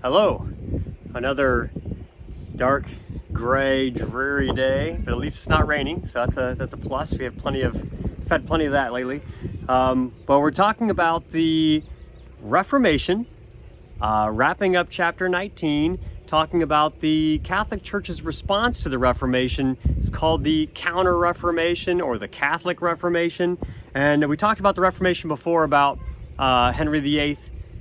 Hello. Another dark, gray, dreary day, but at least it's not raining, so that's a plus. We've had plenty of that lately. But we're talking about the Reformation, wrapping up chapter 19, talking about the Catholic Church's response to the Reformation. It's called the Counter-Reformation or the Catholic Reformation. And we talked about the Reformation before, about Henry VIII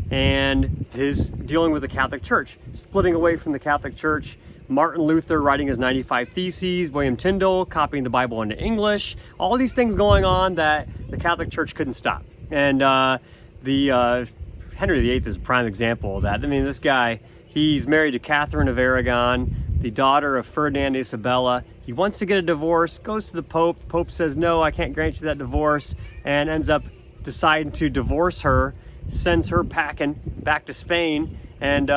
and his dealing with the Catholic Church, splitting away from the Catholic Church, Martin Luther writing his 95 Theses, William Tyndale copying the Bible into English, all these things going on that the Catholic Church couldn't stop. And Henry VIII is a prime example of that. I mean, this guy, he's married to Catherine of Aragon, the daughter of Ferdinand and Isabella. He wants to get a divorce, goes to the Pope. The Pope says, no, I can't grant you that divorce, and ends up deciding to divorce her, sends her packing back to Spain, and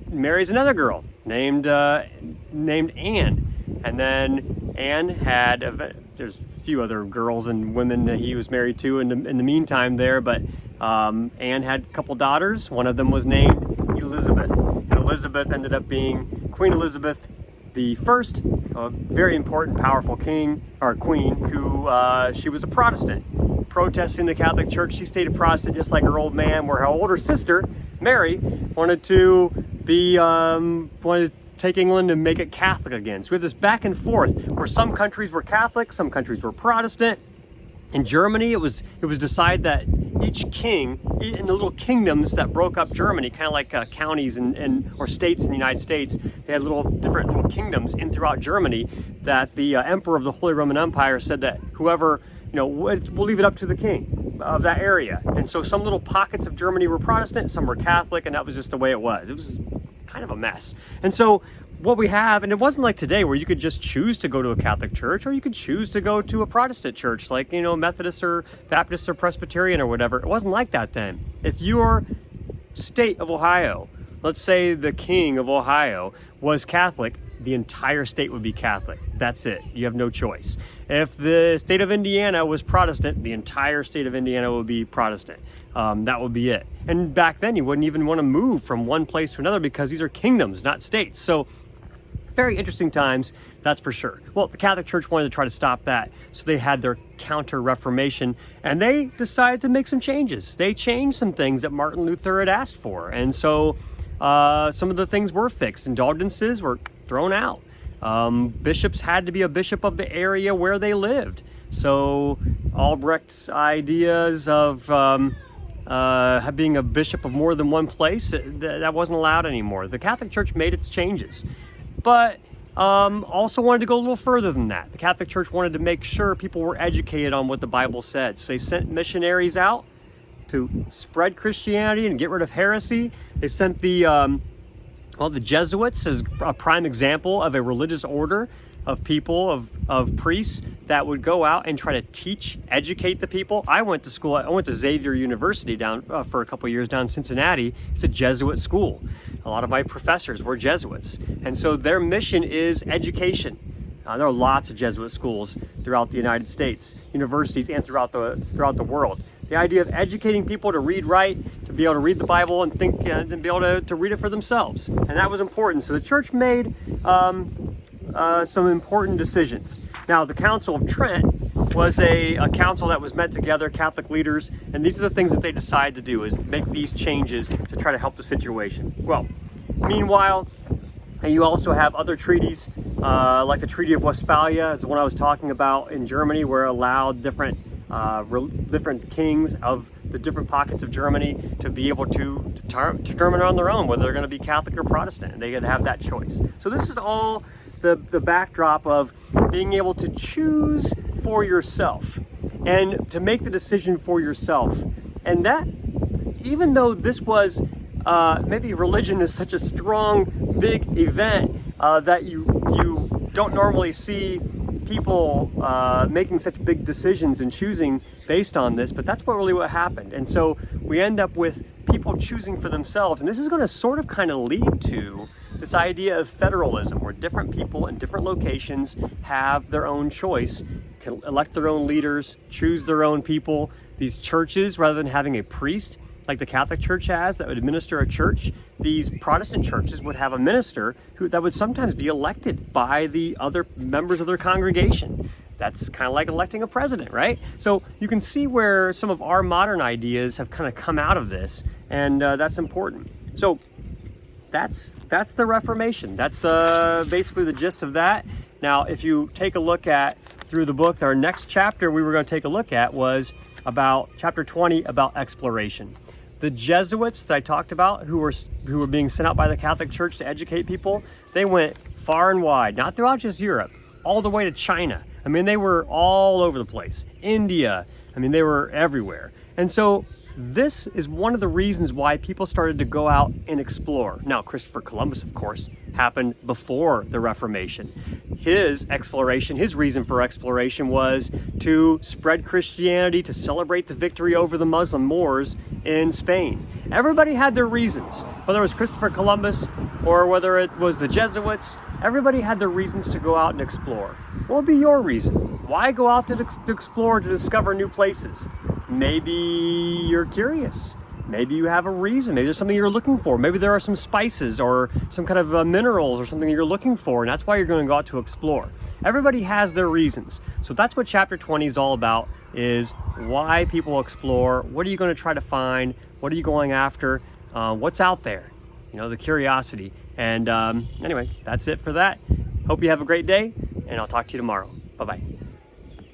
marries another girl named Anne. And then Anne had, there's a few other girls and women that he was married to in the meantime there, but Anne had a couple daughters. One of them was named Elizabeth, and Elizabeth ended up being Queen Elizabeth the First, a very important, powerful queen who she was a Protestant, protesting the Catholic Church. She stayed a Protestant just like her old man, where her older sister, Mary, wanted to take England and make it Catholic again. So we have this back and forth where some countries were Catholic, some countries were Protestant. In Germany, it was decided that each king, in the little kingdoms that broke up Germany, kind of like counties or states in the United States, they had different little kingdoms in throughout Germany, that the emperor of the Holy Roman Empire said that whoever, we'll leave it up to the king of that area. And so some little pockets of Germany were Protestant, some were Catholic, and that was just the way it was. It was kind of a mess. And so what we have, and it wasn't like today where you could just choose to go to a Catholic church, or you could choose to go to a Protestant church, like, Methodist or Baptist or Presbyterian or whatever. It wasn't like that then. If your state of Ohio, let's say the king of Ohio was Catholic, the entire state would be Catholic. That's it. You have no choice. If the state of Indiana was Protestant, the entire state of Indiana would be Protestant. That would be it. And back then, you wouldn't even want to move from one place to another because these are kingdoms, not states. So very interesting times, that's for sure. Well, the Catholic Church wanted to try to stop that, so they had their Counter-Reformation, and they decided to make some changes. They changed some things that Martin Luther had asked for, and so some of the things were fixed. Indulgences were thrown out. Bishops had to be a bishop of the area where they lived. So Albrecht's ideas of being a bishop of more than one place, that wasn't allowed anymore. The Catholic Church made its changes, but also wanted to go a little further than that. The Catholic Church wanted to make sure people were educated on what the Bible said. So they sent missionaries out to spread Christianity and get rid of heresy. They sent the Jesuits as a prime example of a religious order of people, of priests that would go out and try to educate the people. I went to Xavier University down for a couple of years down in Cincinnati. It's a Jesuit school. A lot of my professors were Jesuits. And so their mission is education. There are lots of Jesuit schools throughout the United States, universities, and throughout the world. The idea of educating people to read right, to be able to read the Bible and think, and be able to read it for themselves. And that was important. So the church made some important decisions. Now, the Council of Trent was a council that was met together, Catholic leaders, and these are the things that they decided to do, is make these changes to try to help the situation. Well, meanwhile, you also have other treaties, like the Treaty of Westphalia, is the one I was talking about in Germany, where it allowed different kings of the different pockets of Germany to be able to determine on their own whether they're going to be Catholic or Protestant, and they could have that choice. So this is all the backdrop of being able to choose for yourself and to make the decision for yourself. And that, even though this was maybe religion is such a strong, big event that you don't normally see people making such big decisions and choosing based on this, but that's what happened. And so we end up with people choosing for themselves, and this is going to sort of kind of lead to this idea of federalism, where different people in different locations have their own choice, can elect their own leaders, choose their own people. These churches, rather than having a priest like the Catholic Church has that would administer a church, these Protestant churches would have a minister that would sometimes be elected by the other members of their congregation. That's kind of like electing a president, right? So you can see where some of our modern ideas have kind of come out of this, and that's important. So that's the Reformation. That's basically the gist of that. Now, if you take a look at through the book, our next chapter we were going to take a look at was about chapter 20, about exploration. The Jesuits that I talked about, who were being sent out by the Catholic Church to educate people, they went far and wide, not throughout just Europe, all the way to China. I mean, they were all over the place. India, I mean, they were everywhere. And so this is one of the reasons why people started to go out and explore. Now, Christopher Columbus, of course, happened before the Reformation. His exploration, his reason for exploration was to spread Christianity, to celebrate the victory over the Muslim Moors in Spain. Everybody had their reasons, whether it was Christopher Columbus or whether it was the Jesuits. Everybody had their reasons to go out and explore. What would be your reason? Why go out to explore, to discover new places? Maybe you're curious. Maybe you have a reason. Maybe there's something you're looking for. Maybe there are some spices or some kind of minerals or something you're looking for, and that's why you're going to go out to explore. Everybody has their reasons. So that's what chapter 20 is all about, is why people explore. What are you going to try to find? What are you going after? What's out there? You know, the curiosity. And anyway, that's it for that. Hope you have a great day, and I'll talk to you tomorrow. Bye-bye.